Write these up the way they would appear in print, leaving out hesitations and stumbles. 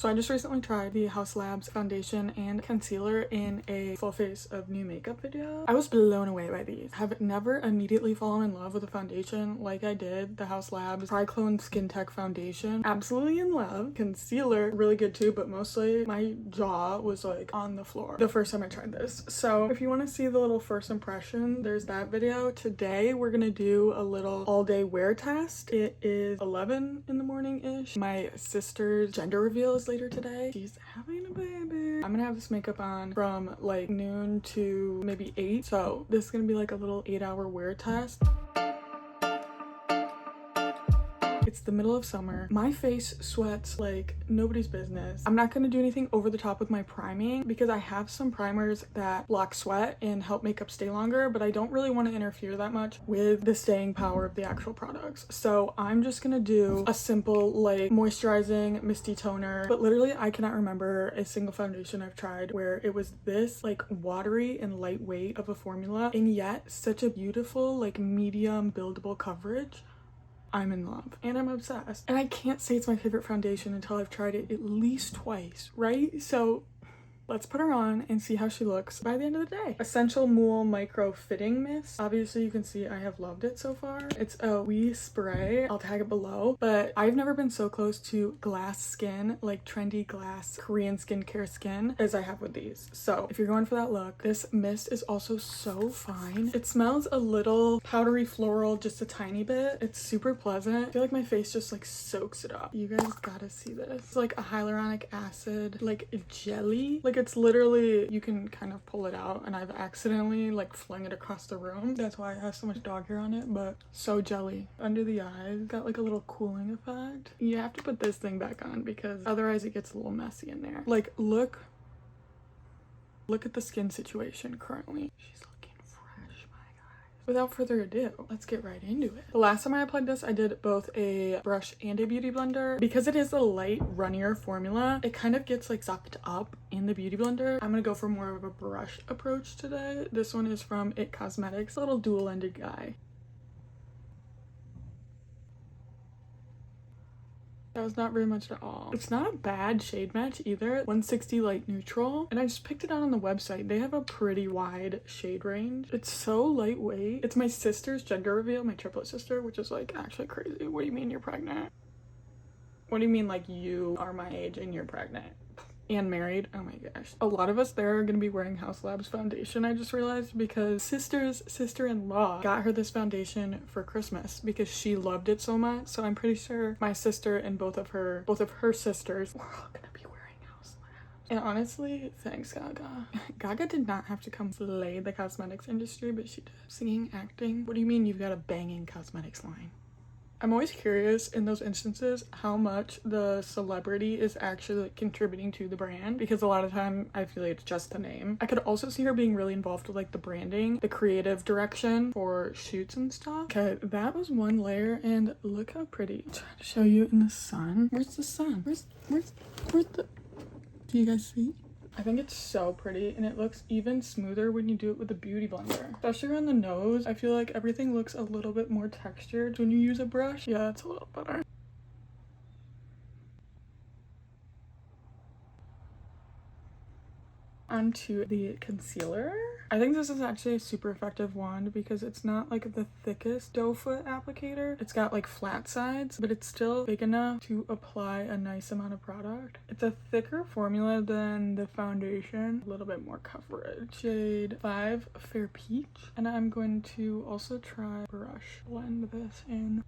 So I just recently tried the Haus Labs foundation and concealer in a full face of new makeup video. I was blown away by these. Have never immediately fallen in love with a foundation like I did the Haus Labs Triclone Skin Tech foundation. Absolutely in love. Concealer, really good too, but mostly my jaw was like on the floor the first time I tried this. So if you want to see the little first impression, there's that video. Today we're gonna do a little all-day wear test. It is 11 in the morning-ish. My sister's gender reveal is later today. She's having a baby. I'm gonna have this makeup on from like noon to maybe 8. So this is gonna be like a little 8-hour wear test. It's the middle of summer. My face sweats like nobody's business. I'm not going to do anything over the top with my priming because I have some primers that block sweat and help makeup stay longer, but I don't really want to interfere that much with the staying power of the actual products. So I'm just going to do a simple like moisturizing misty toner, but literally I cannot remember a single foundation I've tried where it was this like watery and lightweight of a formula and yet such a beautiful like medium buildable coverage. I'm in love and I'm obsessed. And I can't say it's my favorite foundation until I've tried it at least twice, right? So let's put her on and see how she looks by the end of the day. Essential Mule Micro Fitting Mist. Obviously you can see I have loved it so far. It's a wee spray. I'll tag it below, but I've never been so close to glass skin, like trendy glass Korean skincare skin as I have with these. So if you're going for that look, this mist is also so fine. It smells a little powdery floral, just a tiny bit. It's super pleasant. I feel like my face just like soaks it up. You guys gotta see this. It's like a hyaluronic acid, like jelly. Like it's literally, you can kind of pull it out and I've accidentally like flung it across the room. That's why I have so much dog hair on it, but so jelly. Under the eyes, got like a little cooling effect. You have to put this thing back on because otherwise it gets a little messy in there. Like look at the skin situation currently. She's looking fresh, my guys. Without further ado, let's get right into it. The last time I applied this, I did both a brush and a beauty blender. Because it is a light, runnier formula, it kind of gets like sucked up in the beauty blender. I'm gonna go for more of a brush approach today. This one is from It Cosmetics, a little dual-ended guy. That was not very much at all. It's not a bad shade match either. 160 light neutral, and I just picked it out on the website. They have a pretty wide shade range. It's so lightweight. It's my sister's gender reveal, my triplet sister, which is like actually crazy. What do you mean you're pregnant? What do you mean like you are my age and you're pregnant? And married. Oh my gosh. A lot of us there are gonna be wearing Haus Labs foundation, I just realized, because sister's sister-in-law got her this foundation for Christmas because she loved it so much. So I'm pretty sure my sister and both of her sisters were all gonna be wearing Haus Labs. And honestly, thanks Gaga. Gaga did not have to come slay the cosmetics industry, but she did. Singing, acting. What do you mean you've got a banging cosmetics line? I'm always curious in those instances how much the celebrity is actually like contributing to the brand, because a lot of time I feel like it's just the name. I could also see her being really involved with like the branding, the creative direction for shoots and stuff. Okay, that was one layer and look how pretty. I'm trying to show you in the sun. Where's the sun? Where's the, do you guys see? I think it's so pretty and it looks even smoother when you do it with a beauty blender. Especially around the nose, I feel like everything looks a little bit more textured when you use a brush. Yeah, it's a little better. Onto the concealer. I think this is actually a super effective wand because it's not like the thickest doe foot applicator. It's got like flat sides, but it's still big enough to apply a nice amount of product. It's a thicker formula than the foundation, a little bit more coverage. Shade 5 Fair Peach. And I'm going to also try brush blend this in.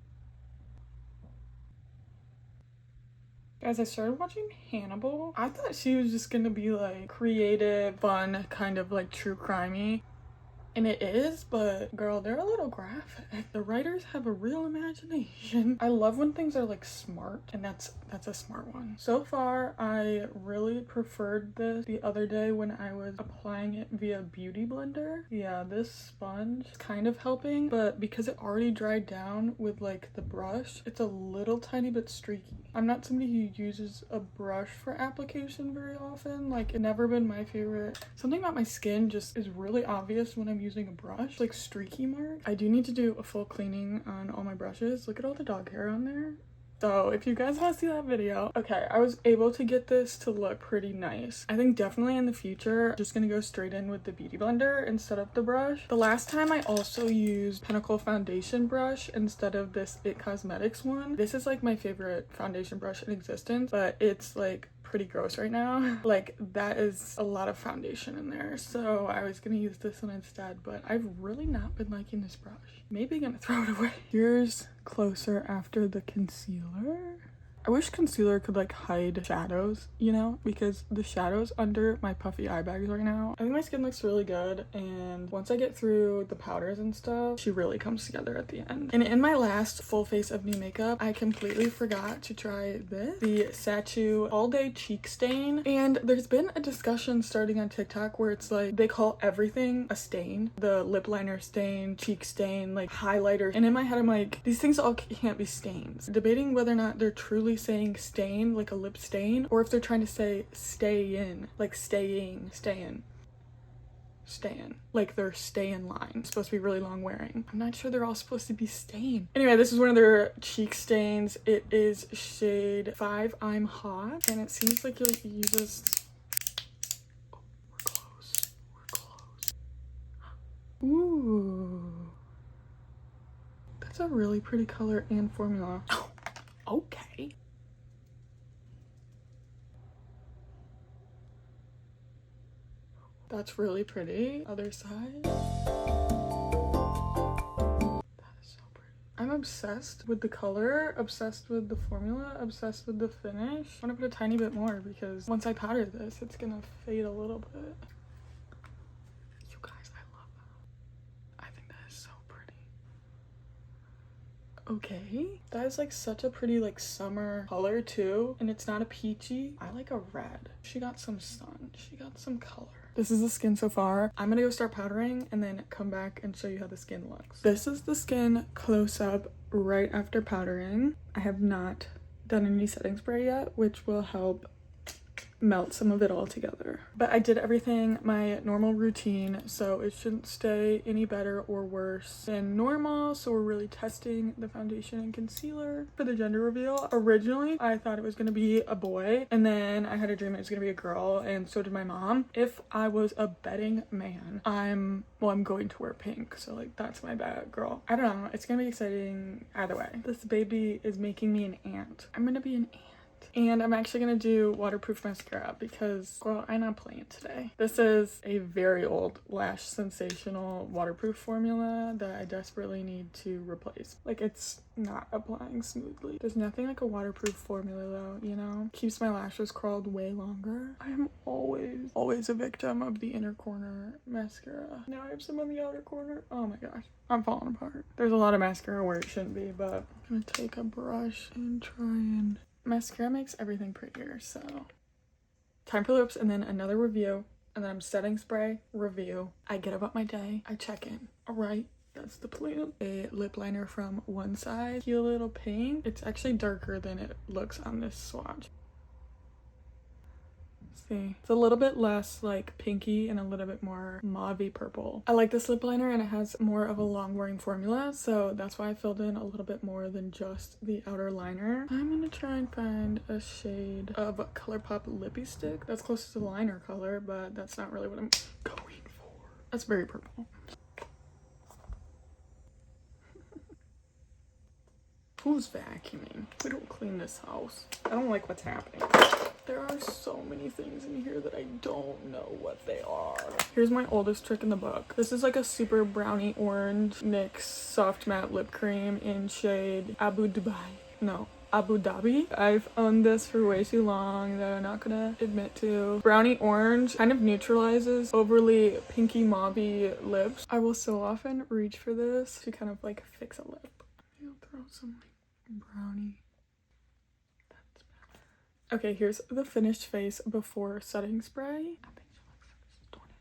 Guys, I started watching Hannibal. I thought she was just gonna be like creative, fun, kind of like true crimey. And it is, but girl, they're a little graphic. The writers have a real imagination. I love when things are like smart, and that's a smart one. So far, I really preferred this the other day when I was applying it via beauty blender. Yeah, this sponge is kind of helping, but because it already dried down with like the brush, it's a little tiny bit streaky. I'm not somebody who uses a brush for application very often. Like, it's never been my favorite. Something about my skin just is really obvious when I'm using a brush, like streaky mark. I do need to do a full cleaning on all my brushes. Look at all the dog hair on there. So if you guys want to see that video, okay, I was able to get this to look pretty nice. I think definitely in the future, I'm just gonna go straight in with the beauty blender instead of the brush. The last time I also used Pinnacle foundation brush instead of this It Cosmetics one. This is like my favorite foundation brush in existence, but it's like pretty gross right now. Like that is a lot of foundation in there, so I was gonna use this one instead, but I've really not been liking this brush. Maybe gonna throw it away. Here's closer after the concealer. I wish concealer could like hide shadows, you know, because the shadows under my puffy eye bags right now, I think my skin looks really good, and once I get through the powders and stuff, she really comes together at the end. And in my last full face of new makeup, I completely forgot to try this, the Sacheu All Day Cheek Stain. And there's been a discussion starting on TikTok where it's like they call everything a stain, the lip liner stain, cheek stain, like highlighter, and in my head I'm like, these things all can't be stains. Debating whether or not they're truly saying stain, like a lip stain, or if they're trying to say stay in, like staying, like their stay in line. It's supposed to be really long wearing. I'm not sure they're all supposed to be stained. Anyway, this is one of their cheek stains. It is shade 5 I'm Hot, and it seems like you just, oh, we're close. Ooh, that's a really pretty color and formula. Oh, okay. That's really pretty. Other side. That is so pretty. I'm obsessed with the color, obsessed with the formula, obsessed with the finish. I want to put a tiny bit more because once I powder this, it's gonna fade a little bit. You guys, I love that. I think that is so pretty. Okay, that is like such a pretty like summer color too, and it's not a peachy. I like a red. She got some sun, she got some color. This is the skin so far. I'm gonna go start powdering and then come back and show you how the skin looks. This is the skin close up right after powdering. I have not done any setting spray yet, which will help melt some of it all together. But I did everything my normal routine, so it shouldn't stay any better or worse than normal. So we're really testing the foundation and concealer for the gender reveal. Originally, I thought it was gonna be a boy, and then I had a dream it was gonna be a girl, and so did my mom. If I was a betting man, I'm going to wear pink, so like that's my bet, girl. I don't know, it's gonna be exciting either way. This baby is making me an ant. I'm gonna be an ant. And I'm actually gonna do waterproof mascara because, well, I'm not playing today. This is a very old Lash Sensational Waterproof formula that I desperately need to replace. Like, it's not applying smoothly. There's nothing like a waterproof formula though, you know? Keeps my lashes curled way longer. I'm always a victim of the inner corner mascara. Now I have some on the outer corner. Oh my gosh, I'm falling apart. There's a lot of mascara where it shouldn't be, but I'm gonna take a brush and try and... Mascara makes everything prettier, so. Time for lips and then another review. And then I'm setting spray, review. I get about my day, I check in. All right, that's the plan. A lip liner from one side, a little pink. It's actually darker than it looks on this swatch. See, it's a little bit less like pinky and a little bit more mauve-y purple. I like this lip liner and it has more of a long wearing formula, so that's why I filled in a little bit more than just the outer liner. I'm gonna try and find a shade of ColourPop Lippy Stick that's closest to the liner color, but that's not really what I'm going for. That's very purple. Who's vacuuming? We don't clean this house. I don't like what's happening. There are so many things in here that I don't know what they are. Here's my oldest trick in the book. This is like a super brownie orange NYX soft matte lip cream in shade Abu Dhabi. I've owned this for way too long that I'm not gonna admit to. Brownie orange kind of neutralizes overly pinky mauve-y lips. I will so often reach for this to kind of like fix a lip. I'll throw some brownie. That's better. Okay, here's the finished face before setting spray. I think she looks stunning.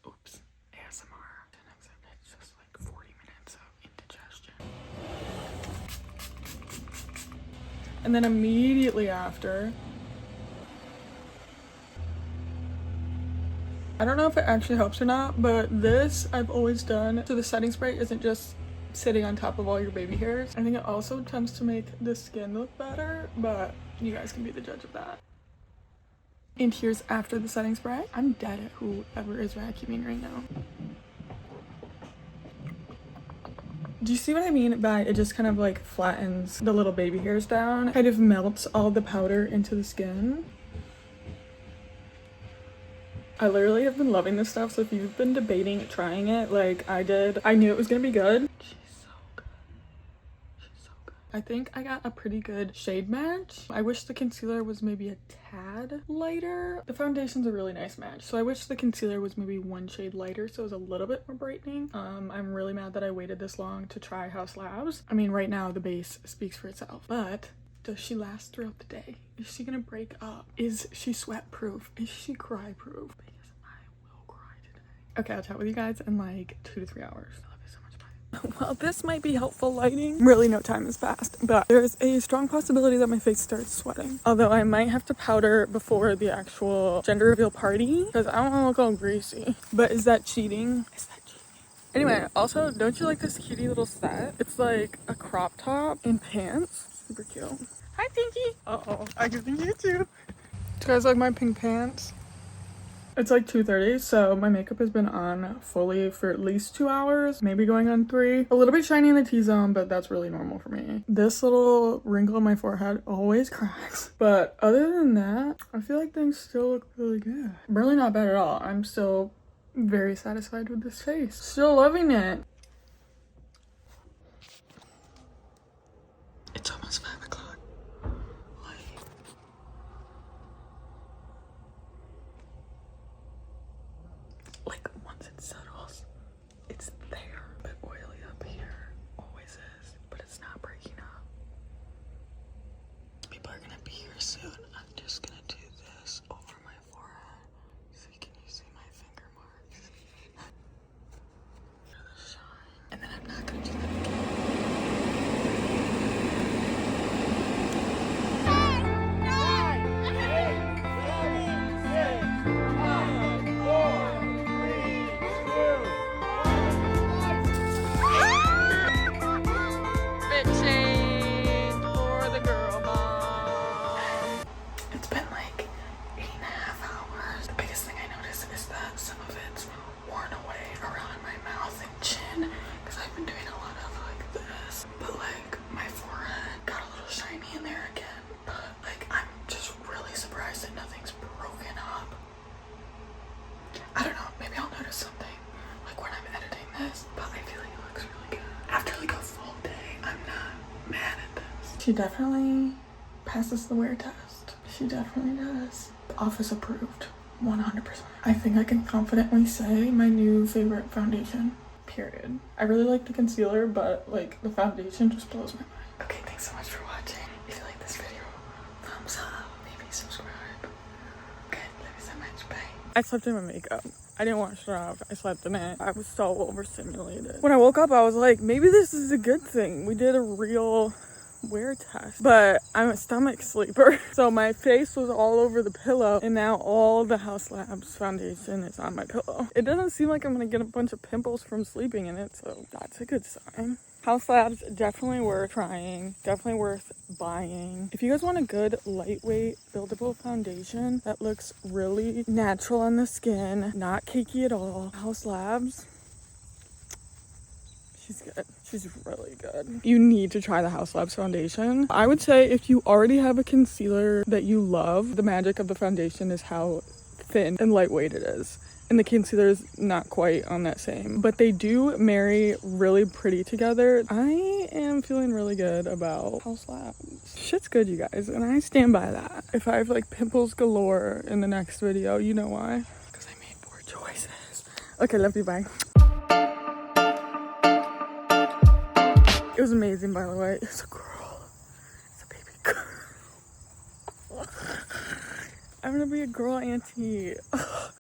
Oops, ASMR. It's just like 40 minutes of indigestion. And then immediately after, I don't know if it actually helps or not, but this I've always done. So the setting spray isn't just sitting on top of all your baby hairs. I think it also tends to make the skin look better, but you guys can be the judge of that. And here's after the setting spray. I'm dead at whoever is vacuuming right now. Do you see what I mean by it just kind of like flattens the little baby hairs down? Kind of melts all the powder into the skin. I literally have been loving this stuff, so if you've been debating trying it like I did, I knew it was gonna be good. She's so good. She's so good. I think I got a pretty good shade match. I wish the concealer was maybe a tad lighter. The foundation's a really nice match, so I wish the concealer was maybe one shade lighter so it was a little bit more brightening. I'm really mad that I waited this long to try Haus Labs. I mean, right now the base speaks for itself, but does she last throughout the day? Is she gonna break up? Is she sweat proof? Is she cry proof? Because I will cry today. Okay, I'll chat with you guys in like 2 to 3 hours. I love you so much. Bye. Well, this might be helpful lighting. Really, no time has passed, but there's a strong possibility that my face starts sweating. Although I might have to powder before the actual gender reveal party because I don't want to look all greasy. But is that cheating? Is that cheating? Anyway, also, don't you like this cutie little set? It's like a crop top and pants. Super cute. Hi, Pinky. Uh-oh, I can think you too. Do you guys like my pink pants? It's like 2:30, so my makeup has been on fully for at least 2 hours, maybe going on 3. A little bit shiny in the T-zone, but that's really normal for me. This little wrinkle on my forehead always cracks. But other than that, I feel like things still look really good. Really not bad at all. I'm still very satisfied with this face. Still loving it. It's almost 5 o'clock. Like once it settles, it's there. A bit oily up here. Always is. But it's not breaking up. People are gonna be here soon. I'm just gonna do this over my forehead. So can you see my finger marks? For the shine. And then I'm not gonna do that again. She definitely passes the wear test. She definitely does. Office approved, 100%. I think I can confidently say my new favorite foundation, period. I really like the concealer, but like the foundation just blows my mind. Okay, thanks so much for watching. If you like this video, thumbs up, maybe subscribe. Okay, love you so much, bye. I slept in my makeup. I didn't wash it off. I slept in it. I was so overstimulated. When I woke up, I was like, maybe this is a good thing. We did a real wear test, but I'm a stomach sleeper, so my face was all over the pillow, and now all the Haus Labs foundation is on my pillow. It doesn't seem like I'm gonna get a bunch of pimples from sleeping in it, so that's a good sign. Haus Labs, definitely worth trying, definitely worth buying. If you guys want a good lightweight buildable foundation that looks really natural on the skin, not cakey at all, Haus Labs, she's good. She's really good. You need to try the Haus Labs foundation. I would say if you already have a concealer that you love, the magic of the foundation is how thin and lightweight it is. And the concealer is not quite on that same. But they do marry really pretty together. I am feeling really good about Haus Labs. Shit's good, you guys, and I stand by that. If I have like pimples galore in the next video, you know why? Because I made poor choices. Okay, love you, bye. It was amazing, by the way. It's a girl. It's a baby girl. I'm gonna be a girl auntie.